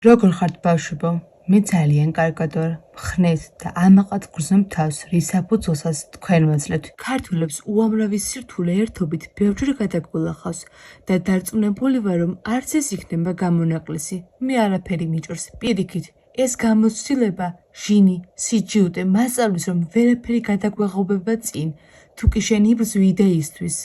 როგორ ხართ ბავშვებო? მე ძალიან კარგად ვარ. ხნეთ და ამაყად გრძნობ თავს, რის საფუძველსაც თქვენ ვაძლევთ. ქართველებს უამრავი სირთულე ერთობით ბევრჯერ გადაგულახავს და დარწმუნებული ვარ, რომ არც ეს იქნება გამონაკლისი. მე არაფერი მიჭირს, პირიქით. ეს გამოცდილება, ჟინი, სიჯიუტე, მასწავლის, რომ ვერაფერი გადაგვეღობება წინ. თუ კი შენ იბრძვი იდეისთვის,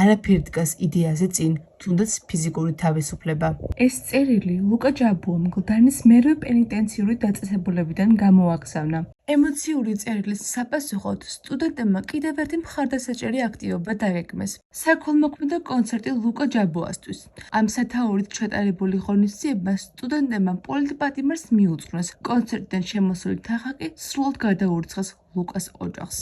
არაფერი დგას იდეაზე წინ, თუნდაც ფიზიკური თავისუფლება. ეს წერილი ლუკა ჯაბუამ გლდანის მერვე პენიტენციური დაწესებულებიდან გამოაგზავნა. ემოციური წერილის საპასუხოდ სტუდენტებმა კიდევ ერთი მხარდასაჭერი აქტივობა დაეგმეს. საქველმოქმედო კონცერტი ლუკა ჯაბუასთვის. ამ სათაურით ჩატარებული ღონისძიება სტუდენტებმა პოლიტპატიმარს მიუძღვნეს. კონცერტიდან შემოსული თანხა კი სრულად გადაურიცხეს ლუკას ოჯახს.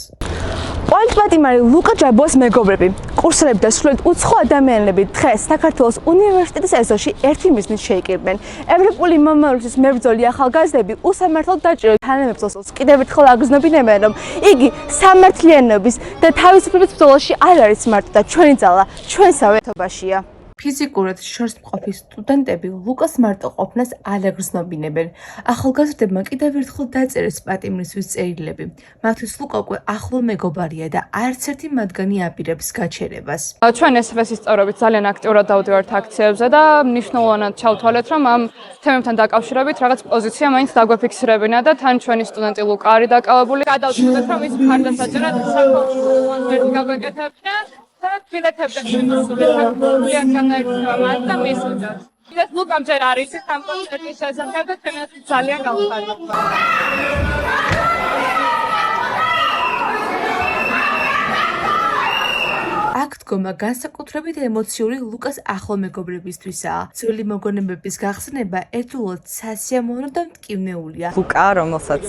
პოლიტპატიმარი ლუკა ჯაბუას მეგობრები, კურსელები და სრულად უცხო ადამიანები დღეს საქართველოს უნივერსიტეტის ეზოში ერთი მიზნით შეიკრიბნენ. ევროპული მომავლობის მებრძოლი ახალგაზრდები უსამართლოდ დაჭიროთ თანამებრძოლს კიდევ ერთხელ აგრძნობინებენ, რომ იგი სამართლიანობის და თავისუფლების ბრძოლაში არ არის მარტო და ჩვენი ძალა ჩვენსავე თობაშია. ფიზიკურად შორსმყოფი სტუდენტები ლუკას მარტო ყოფნას არ აგრძნობინებენ. ახალგაზრდებმა კიდევ ერთხელ დაწერეს პატიმრისთვის წერილები. მათთვის ლუკა უკვე ახლო მეგობარია და არც ერთი მათგანი აპირებს გაჩერებას. ჩვენ SFS სწავლებით ძალიან აქტიურად დავდივართ აქციებზე და მნიშვნელოვნად ჩავთვალეთ, რომ ამ თემებთან დაკავშირებით რაღაც პოზიცია მაინც დაგვეფიქსირებინა და თან ჩვენი სტუდენტი ლუკა არის დაკავებული. გადავწყვეტეთ, რომ ის მხარდასაჭერად საკონსულტანტი გაგვეკეთებინა. ლუკამ ჯერ არის ამ კონცერტის შესახებ და ჩვენაც ძალიან გავხარდებით. აქ დგომა განსაკუთრებით ემოციური ლუკას ახლო მეგობრებისთვისაა. ძველი მოგონებების გახსნება ერთდროულად სასიამოვნო და მტკივნეულია. ლუკა, რომელსაც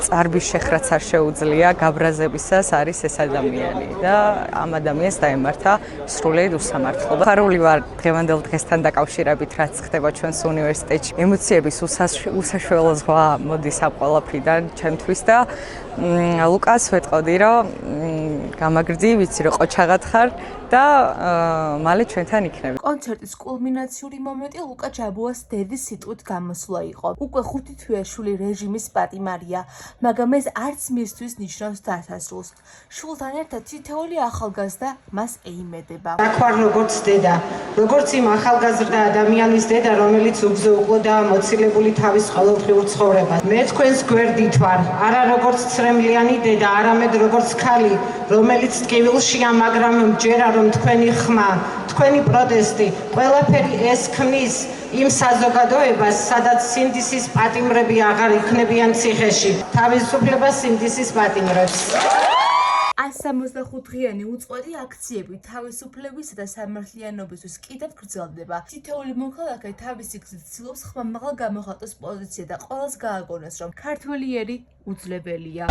წარბის შეხრაც არ შეუძლია, გაბრაზებისას არის ეს ადამიანი და ამ ადამიანს დაემართა სრულიად უსამართლობა. ხარული ვარ დღევანდელ დღესთან დაკავშირებით, რაც ხდება ჩვენს უნივერსიტეტში. ემოციების უსაშველო ზღვა მოდის ამ ყველაფრიდან ჩემთვის და ლუკას ვეტყოდი, რომ გამაგრძი, ვიცი რომ ყოჩაღად ხარ და მალე ჩვენთან იქნები. კონცერტის კულმინაციური მომენტი ლუკა ჯაბუას დედის სიტყვით გამოსვლა იყო. უკვე 5 თვეაშვილი რეჟიმის პატიმარია, მაგრამ ეს არც მისთვის ნიშნავს დასასრულს. შულთან ერთად თითოეული ახალგაზრდა მას ეიმედება. აქ ვარ როგორც დედა, როგორც იმ ახალგაზრდა ადამიანის დედა, რომელიც უგზო-უყოდა მოცილებული თავის ყოველდღიურ ცხოვრებას. მე თქვენს გვერდით ვარ, არა როგორც ცრემლიანი დედა, არამედ როგორც ქალი, რომელიც ტკივილშია, მაგრამ მჯერა რომ თქვენი ხმა, თქვენი პროტესტი, ყველაფერი ეს ქმნის იმ საზოგადოებას, სადაც სინდისის პატიმრები აღარ იქნებიან ციხეში. თავისუფლება სინდისის პატიმრებს. 165-დღიანი უწყვეტი აქციები თავისუფლებისა და სამართლიანობისთვის კიდევ გრძელდება. თითოეული მოქალაქე თავისი გზით ცდილობს ხმამაღლა გამოხატოს პოზიცია და ყველას გააგონოს, რომ ქართველი ერი უძლებელია.